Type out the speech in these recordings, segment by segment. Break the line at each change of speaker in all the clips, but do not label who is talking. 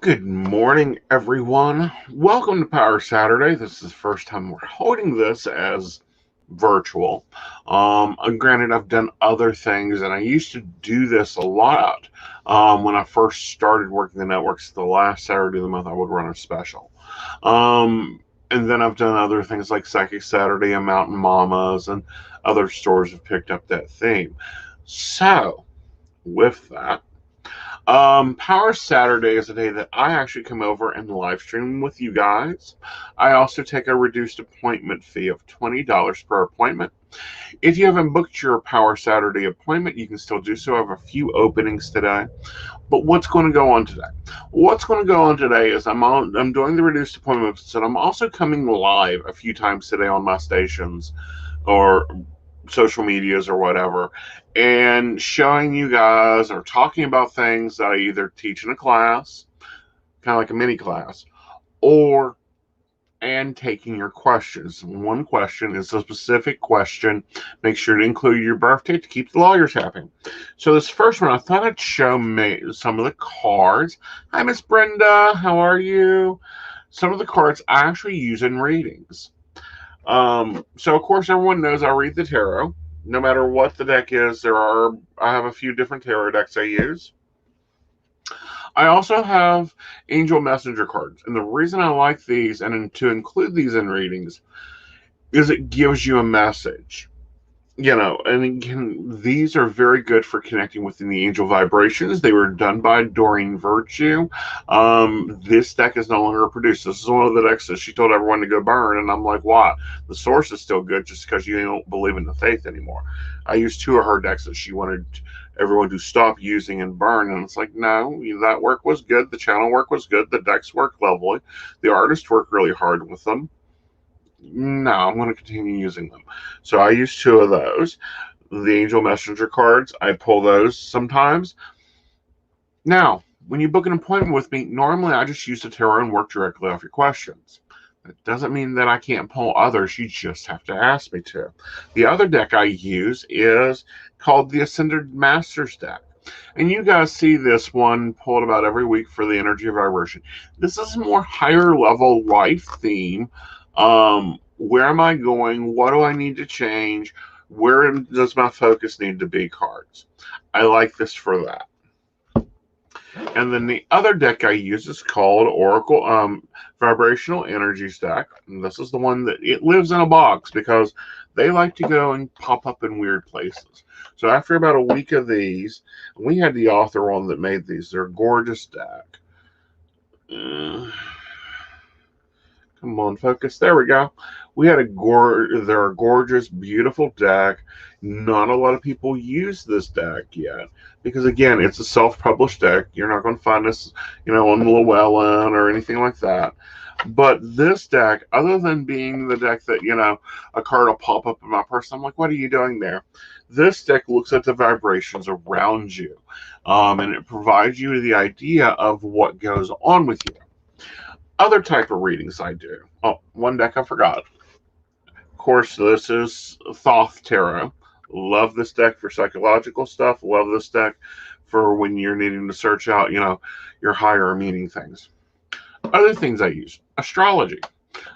Good morning, everyone. Welcome to Power Saturday. This is the first time we're holding this as virtual. And granted, I've done other things, and I used to do this a lot when I first started working the networks. The last Saturday of the month, I would run a special. And then I've done other things like Psychic Saturday and Mountain Mamas, and other stores have picked up that theme. So, with that, Power Saturday is a day that I actually come over and live stream with you guys. I also take a reduced appointment fee of $20 per appointment. If you haven't booked your Power Saturday appointment, you can still do so. I have a few openings today. But what's going to go on today? What's going to go on today is I'm doing the reduced appointments, and I'm also coming live a few times today on my stations or social medias or whatever, and showing you guys or talking about things that I either teach in a class, kind of like a mini class, or and taking your questions. One question is a specific question. Make sure to include your birthday to keep the lawyers happy. So this first one, I thought I'd show some of the cards. Hi, Miss Brenda. How are you? Some of the cards I actually use in readings. So of course everyone knows I read the tarot. No matter what the deck is, I have a few different tarot decks I use. I also have angel messenger cards, and the reason I like these and to include these in readings is it gives you a message. And again, these are very good for connecting within the angel vibrations. They were done by Doreen Virtue. This deck is no longer produced. This is one of the decks that she told everyone to go burn, and I'm like, why? The source is still good just because you don't believe in the faith anymore. I used two of her decks that she wanted everyone to stop using and burn, and it's like, no, that work was good. The channel work was good. The decks worked lovely. The artist worked really hard with them. No, I'm going to continue using them. So I use two of those. The Angel Messenger cards, I pull those sometimes. Now, when you book an appointment with me, normally I just use the tarot and work directly off your questions. That doesn't mean that I can't pull others. You just have to ask me to. The other deck I use is called the Ascended Masters deck. And you guys see this one pulled about every week for the energy of vibration. This is a more higher level life theme. Where am I going? What do I need to change? Where does my focus need to be cards? I like this for that. And then the other deck I use is called Oracle Vibrational Energies deck. And this is the one that it lives in a box because they like to go and pop up in weird places. So after about a week of these, we had the author on that made these. They're a gorgeous deck. Come on, focus. There we go. We had they're a gorgeous, beautiful deck. Not a lot of people use this deck yet because, again, it's a self-published deck. You're not going to find this, on Llewellyn or anything like that. But this deck, other than being the deck that, a card will pop up in my purse, I'm like, what are you doing there? This deck looks at the vibrations around you, and it provides you the idea of what goes on with you. Other type of readings I do. Oh, one deck I forgot. Of course, this is Thoth Tarot. Love this deck for psychological stuff. Love this deck for when you're needing to search out, your higher meaning things. Other things I use. Astrology.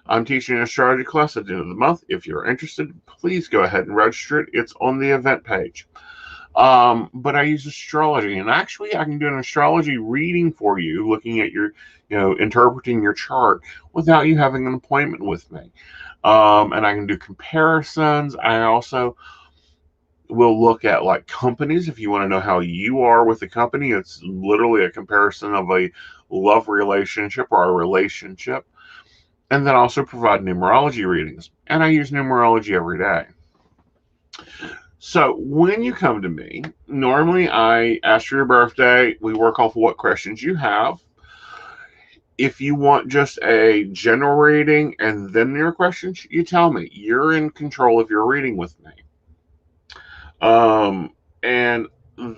I'm teaching an astrology class at the end of the month. If you're interested, please go ahead and register it. It's on the event page. But I use astrology, and actually I can do an astrology reading for you, looking at your, interpreting your chart without you having an appointment with me. And I can do comparisons. I also will look at like companies. If you want to know how you are with the company, it's literally a comparison of a love relationship or a relationship. And then also provide numerology readings. And I use numerology every day. So when you come to me, normally I ask for your birthday. We work off of what questions you have. If you want just a general reading and then your questions, you tell me. You're in control of your reading with me. And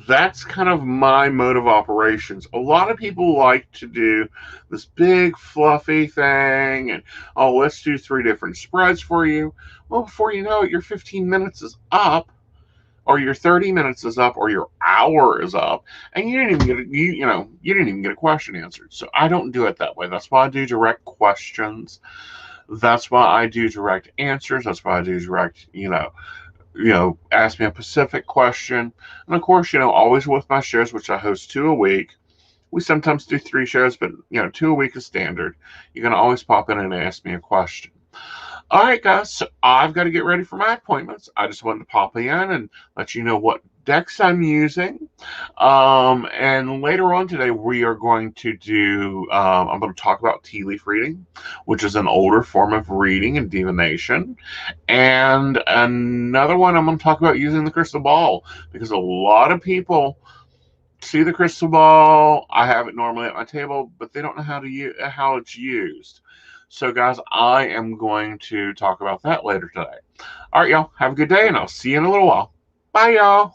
that's kind of my mode of operations. A lot of people like to do this big fluffy thing and, oh, let's do 3 different spreads for you. Well, before you know it, your 15 minutes is up. or your 30 minutes is up, or your hour is up, and you didn't even get you didn't even get a question answered. So I don't do it that way. That's why I do direct questions. That's why I do direct answers. That's why I do direct, ask me a specific question. And of course, always with my shows, which I host 2 a week. We sometimes do 3 shows, but 2 a week is standard. You can always pop in and ask me a question. All right, guys, so I've got to get ready for my appointments. I just wanted to pop in and let you know what decks I'm using. And later on today, we are going to I'm going to talk about tea leaf reading, which is an older form of reading and divination. And another one, I'm going to talk about using the crystal ball, because a lot of people see the crystal ball. I have it normally at my table, but they don't know how it's used. So, guys, I am going to talk about that later today. All right, y'all. Have a good day, and I'll see you in a little while. Bye, y'all.